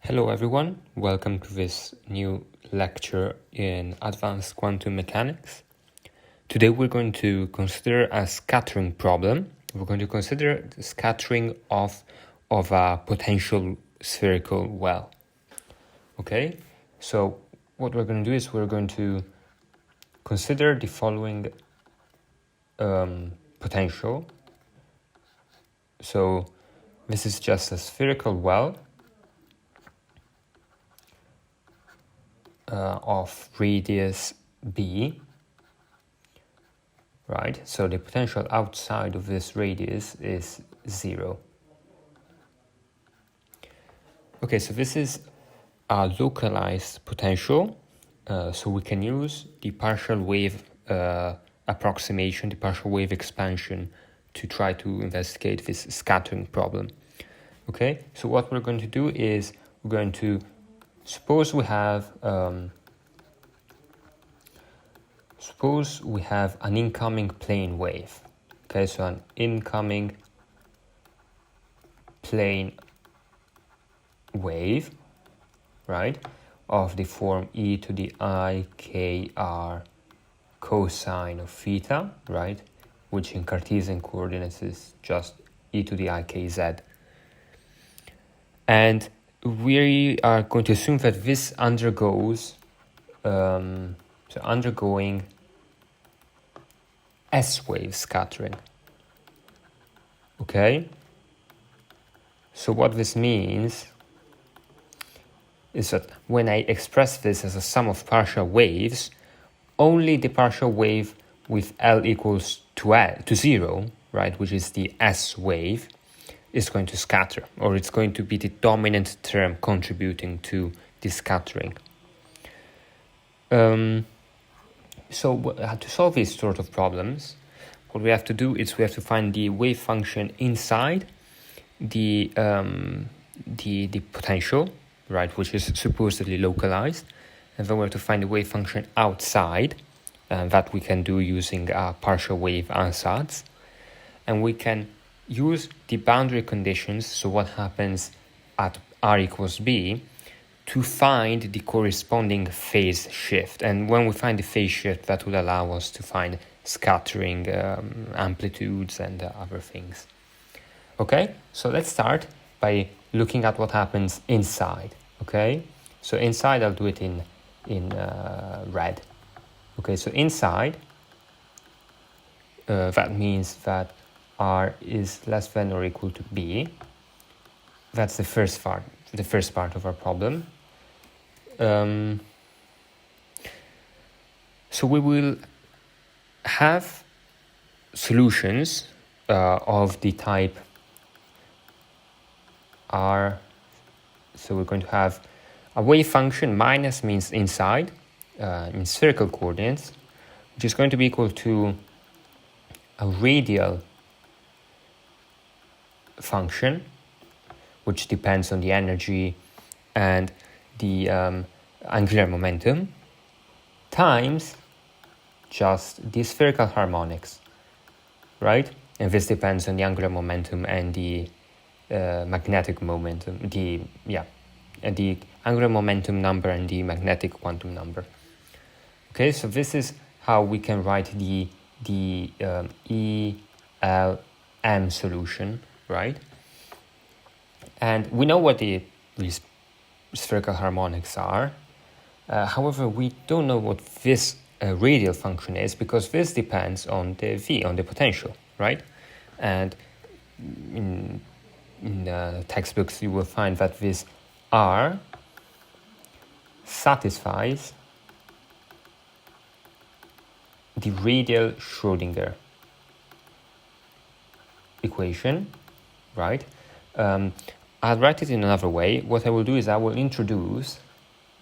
Hello everyone, welcome to this new lecture in Advanced Quantum Mechanics. Today we're going to consider a scattering problem. We're going to consider the scattering of a potential spherical well. Okay, so what we're going to do is we're going to consider the following potential. So this is just a spherical well of radius b, right? So the potential outside of this radius is 0. Okay, so this is a localized potential, so we can use the partial wave approximation, the partial wave expansion, to try to investigate this scattering problem. Okay, so what we're going to do is we're going to suppose we have an incoming plane wave. Okay, so an incoming plane wave, right, of the form e to the I k r cosine of theta, right, which in Cartesian coordinates is just e to the I k z. And we are going to assume that this undergoes, undergoing S-wave scattering. Okay? So what this means is that when I express this as a sum of partial waves, only the partial wave with L equals to 0, right, which is the S wave, is going to scatter, or it's going to be the dominant term contributing to the scattering. So to solve these sort of problems, what we have to do is we have to find the wave function inside the potential, right, which is supposedly localized, and then we have to find the wave function outside, and that we can do using partial wave ansatz, and we can use the boundary conditions, so what happens at r equals b, to find the corresponding phase shift. And when we find the phase shift, that will allow us to find scattering amplitudes and other things. Okay, so let's start by looking at what happens inside. Okay, so inside I'll do it in red. Okay, so inside, that means that r is less than or equal to b. That's the first part of our problem. So we will have solutions of the type r. So we're going to have a wave function, minus means inside, in spherical coordinates, which is going to be equal to a radial function, which depends on the energy and the angular momentum, times just the spherical harmonics, right? And this depends on the angular momentum and the magnetic momentum, the angular momentum number and the magnetic quantum number. Okay, so this is how we can write the ELM solution, right? And we know what these spherical harmonics are. However, we don't know what this radial function is, because this depends on the V, on the potential, right? And in the textbooks, you will find that this R satisfies the radial Schrödinger equation, right? I'll write it in another way. What I will do is I will introduce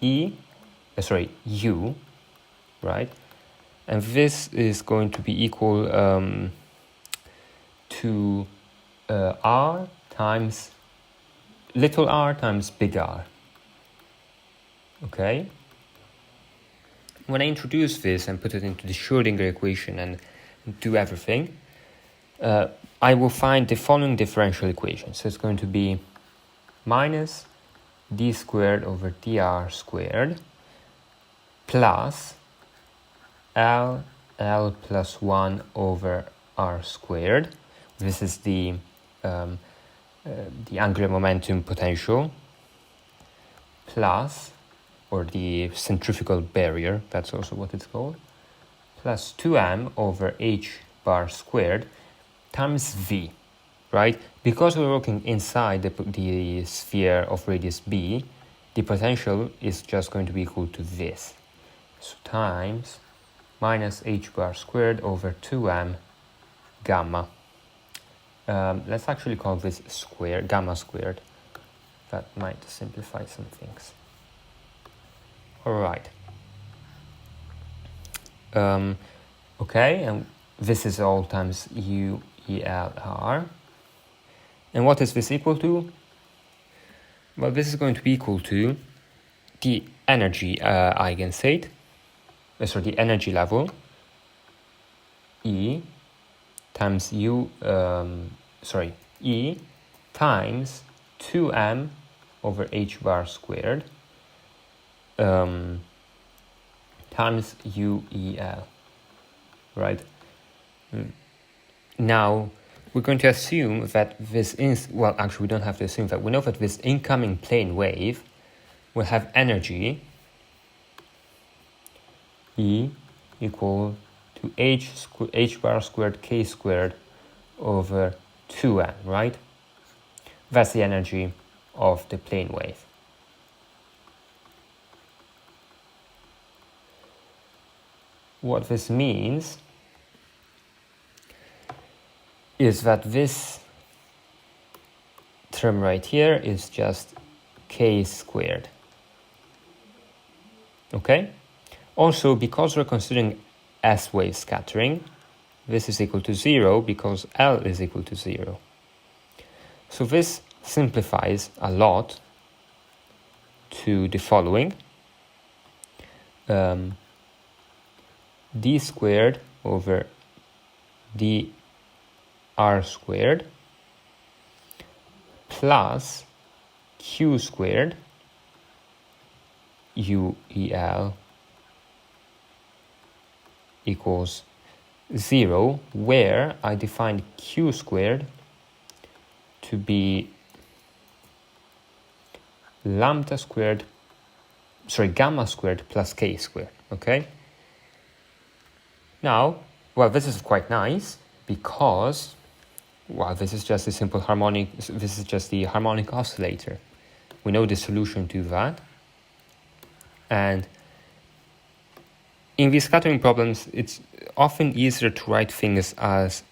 U, right? And this is going to be equal to R times little r times big R. Okay? When I introduce this and put it into the Schrödinger equation and do everything, I will find the following differential equation. So it's going to be minus d squared over dr squared plus L plus 1 over r squared. This is the angular momentum potential, plus, or the centrifugal barrier, that's also what it's called, plus 2m over h bar squared times v, right? Because we're working inside the sphere of radius b, the potential is just going to be equal to this. So times minus h bar squared over 2m gamma. Let's actually call this gamma squared. That might simplify some things. All right. Okay, and this is all times u, e, l, r. And what is this equal to? Well, this is going to be equal to the energy eigenstate, the energy level, E times E times 2m over h bar squared times UEL, right? Now, we're going to assume that actually we don't have to assume that. We know that this incoming plane wave will have energy E equal to h bar squared k squared over 2m, right? That's the energy of the plane wave. What this means is that this term right here is just k squared. Okay? Also, because we're considering S-wave scattering, this is equal to 0 because L is equal to 0. So this simplifies a lot to the following. D squared over dr squared plus q squared UEL equals 0, where I define q squared to be gamma squared plus k squared, okay? Now, well, this is quite nice because, well, this is just a simple harmonic, this is just the harmonic oscillator. We know the solution to that. And in these scattering problems, it's often easier to write things as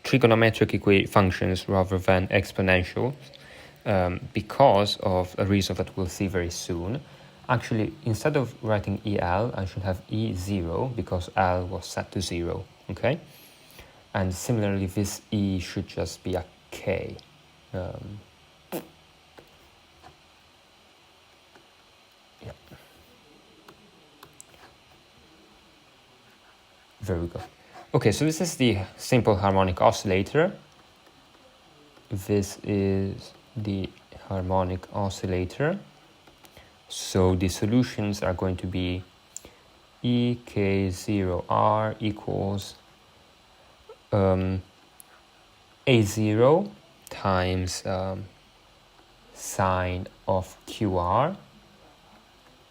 trigonometric functions rather than exponentials because of a reason that we'll see very soon. Actually, instead of writing EL, I should have E0 because L was set to 0, okay? And similarly, this E should just be a K. Yeah. Very good. Okay, so this is the simple harmonic oscillator. This is the harmonic oscillator. So the solutions are going to be EK0R equals A0 times sine of QR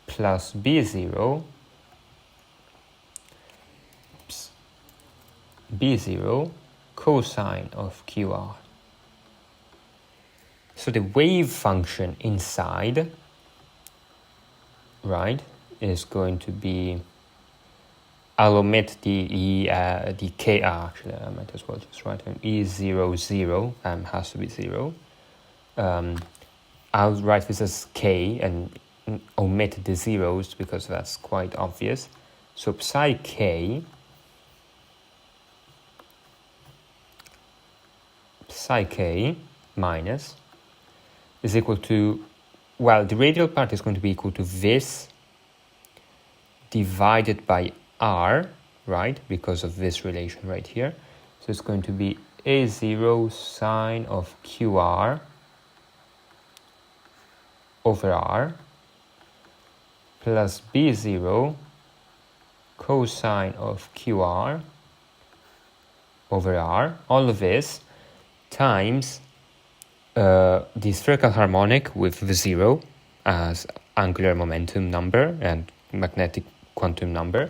plus B0 cosine of QR. So the wave function inside, right, is going to be, I'll omit the KR, actually, I might as well just write an E00, has to be 0. I'll write this as K and omit the zeros because that's quite obvious. So psi K minus is equal to, well, the radial part is going to be equal to this divided by R, right, because of this relation right here. So it's going to be A0 sine of QR over r plus b0 cosine of qr over r, all of this times the spherical harmonic with the 0 as angular momentum number and magnetic quantum number,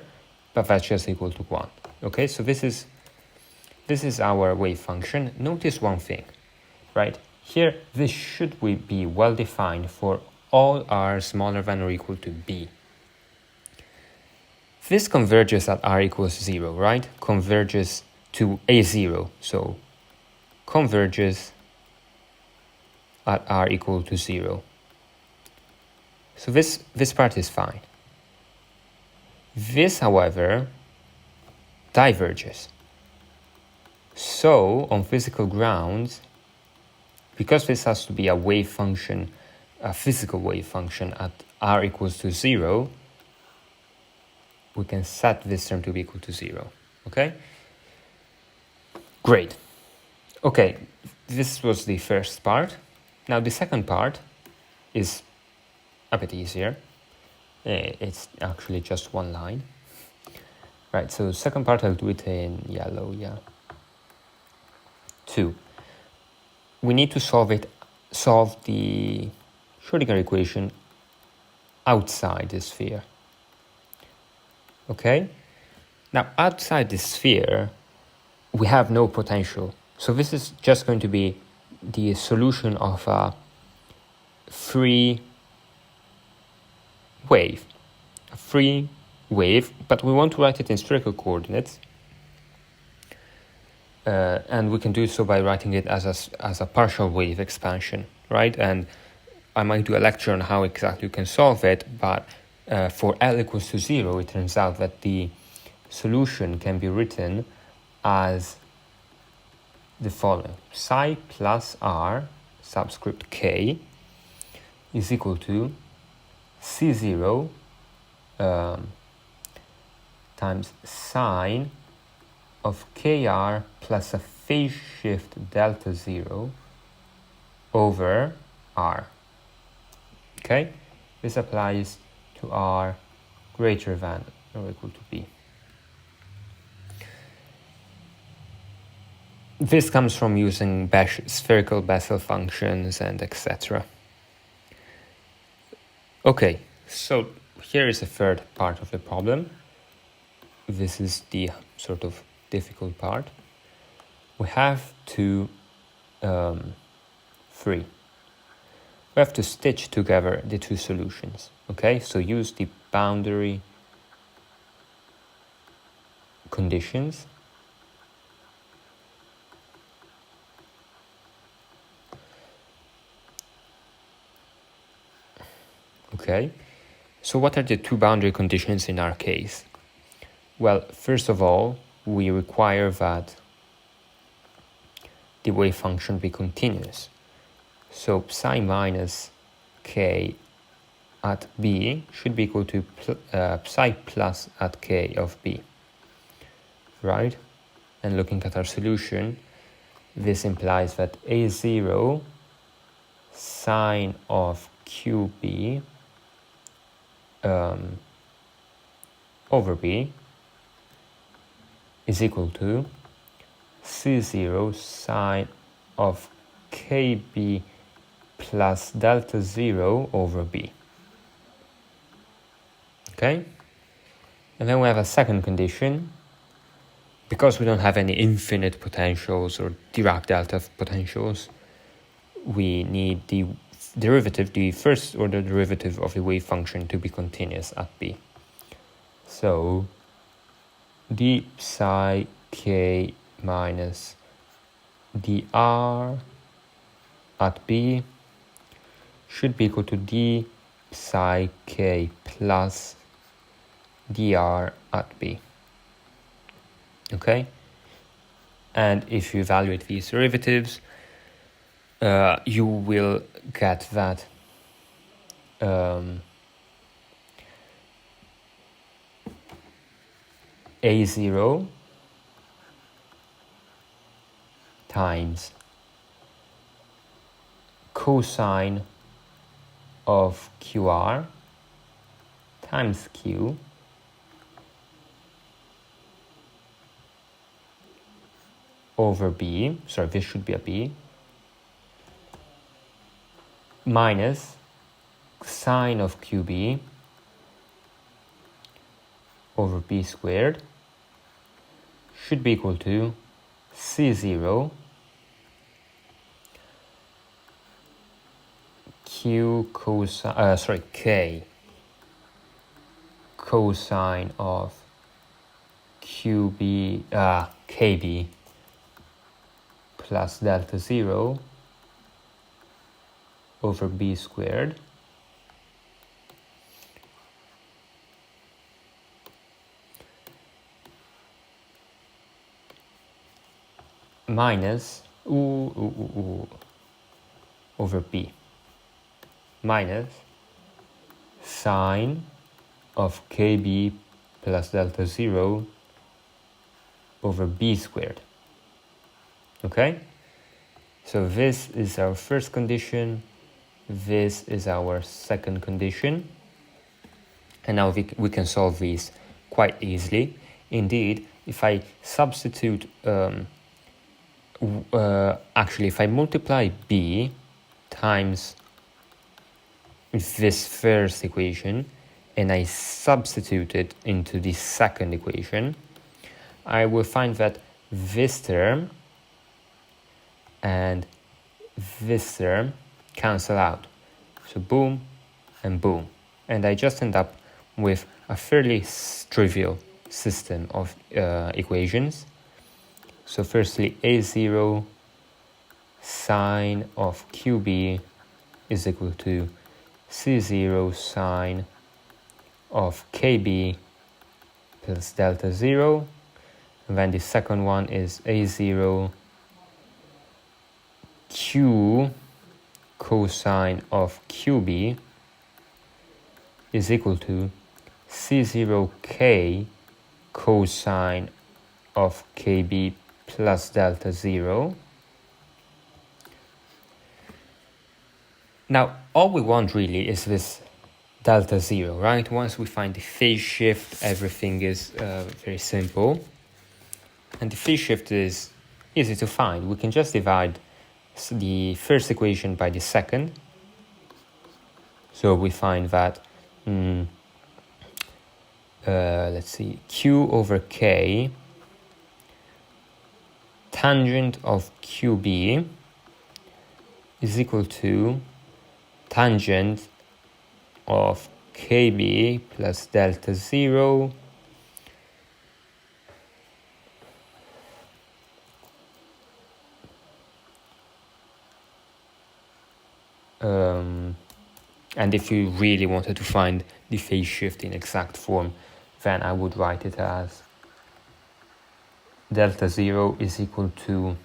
but that's just equal to 1. Okay, so this is our wave function. Notice one thing, right? Here, this should be well defined for all r smaller than or equal to b. This converges at r equals 0, right? Converges to a0, so converges at r equal to 0. So this part is fine. This, however, diverges. So, on physical grounds, because this has to be a wave function, a physical wave function at r equals to 0, we can set this term to be equal to 0. Okay? Great. Okay, this was the first part. Now the second part is a bit easier. It's actually just one line. Right, so second part I'll do it in yellow, yeah. 2. We need to solve the Schrödinger equation outside the sphere. Okay? Now outside the sphere, we have no potential. So this is just going to be the solution of a free wave. A free wave, but we want to write it in spherical coordinates. And we can do so by writing it as a partial wave expansion, right? And I might do a lecture on how exactly you can solve it, but for L equals to 0, it turns out that the solution can be written as the following. Psi plus r subscript k is equal to C0 times sine of kr plus a phase shift delta 0 over r. Okay? This applies to r greater than or equal to b. This comes from using spherical Bessel functions and etc. Okay, so here is the third part of the problem. This is the sort of difficult part. We have to we have to stitch together the two solutions. Okay, so use the boundary conditions. Okay, so what are the two boundary conditions in our case? Well, first of all, we require that the wave function be continuous. So psi minus k at b should be equal to psi plus at k of b, right? And looking at our solution, this implies that a0 sine of qb over b is equal to C0 sine of kb plus delta 0 over b. Okay? And then we have a second condition. Because we don't have any infinite potentials or Dirac delta potentials, we need the derivative, the first order derivative of the wave function to be continuous at b. So d psi k minus dr at b should be equal to d psi k plus dr at b. Okay? And if you evaluate these derivatives, you will get that a0 times cosine of QR times Q over B, sorry, this should be a B, minus sine of QB over B squared should be equal to C0 Q cosine, K cosine of QB, KB plus delta 0 over B squared minus over B minus sine of KB plus delta 0 over B squared. Okay? So this is our first condition, this is our second condition, and now we can solve these quite easily. Indeed, if I substitute, actually if I multiply B times this first equation and I substitute it into the second equation, I will find that this term and this term cancel out. So boom and boom. And I just end up with a fairly trivial system of equations. So firstly, A0 sine of QB is equal to C0 sine of KB plus delta 0. And then the second one is A0 Q cosine of QB is equal to C0K cosine of KB plus delta 0. Now, all we want really is this delta 0, right? Once we find the phase shift, everything is very simple. And the phase shift is easy to find. We can just divide the first equation by the second. So we find that, let's see, Q over K tangent of QB is equal to tangent of KB plus delta 0 and if you really wanted to find the phase shift in exact form, then I would write it as delta 0 is equal to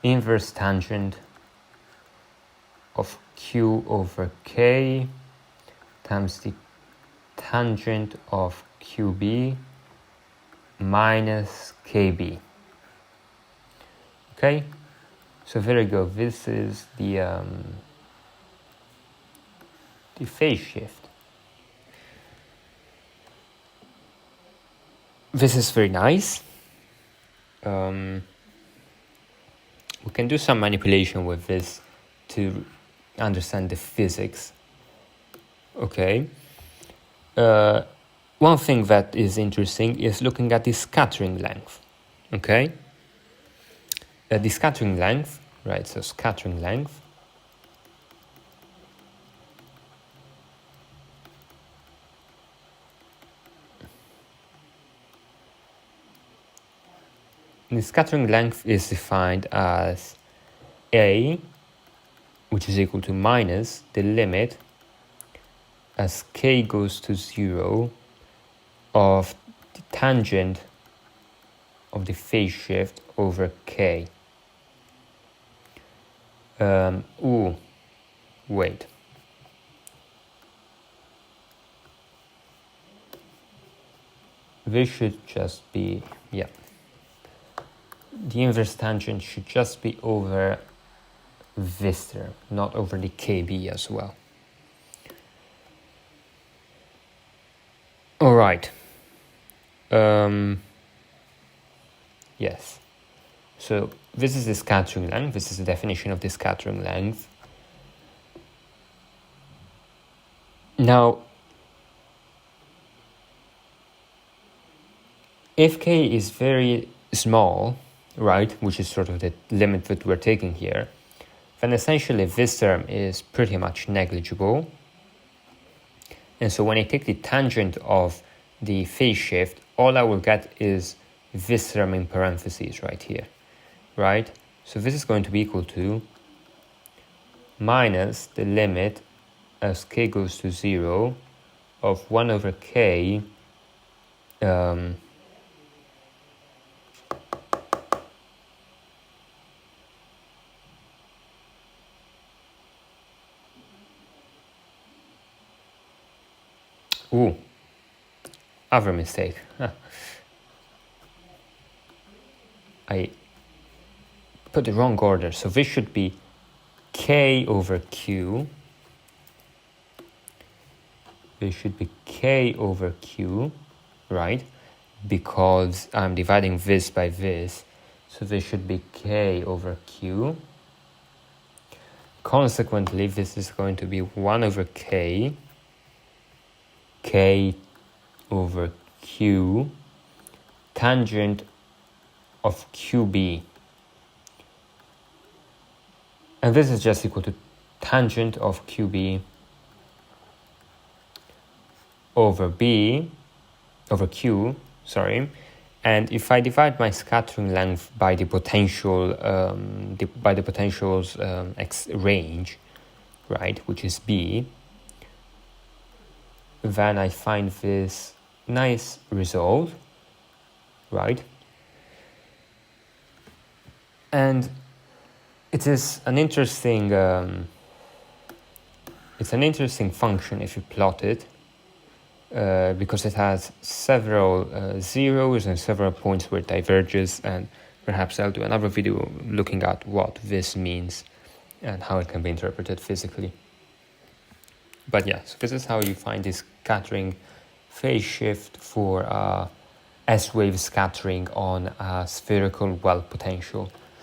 inverse tangent of Q over K times the tangent of QB minus KB. Okay? So there you go. This is the phase shift. This is very nice. We can do some manipulation with this to understand the physics. Okay. One thing that is interesting is looking at the scattering length. Okay. The scattering length, right? So scattering length is defined as A, which is equal to minus the limit as K goes to 0 of the tangent of the phase shift over K. Wait. This should just be, the inverse tangent should just be over this term, not over the KB as well. All right. Yes. So this is the scattering length. This is the definition of the scattering length. Now, if k is very small, right, which is sort of the limit that we're taking here, then essentially this term is pretty much negligible. And so when I take the tangent of the phase shift, all I will get is this term in parentheses right here, right? So this is going to be equal to minus the limit as k goes to 0 of 1 over k Ooh, other mistake. I put the wrong order. So this should be k over q. This should be k over q, right? Because I'm dividing this by this. So this should be k over q. Consequently, this is going to be 1 over k over q tangent of qb, and this is just equal to tangent of qb over q, sorry. And if I divide my scattering length by the potential by the potential's x range, right, which is b, then I find this nice result, right? And it is an interesting function if you plot it, because it has several zeros and several points where it diverges, and perhaps I'll do another video looking at what this means and how it can be interpreted physically. But yeah, so this is how you find this scattering phase shift for S-wave scattering on a spherical well potential.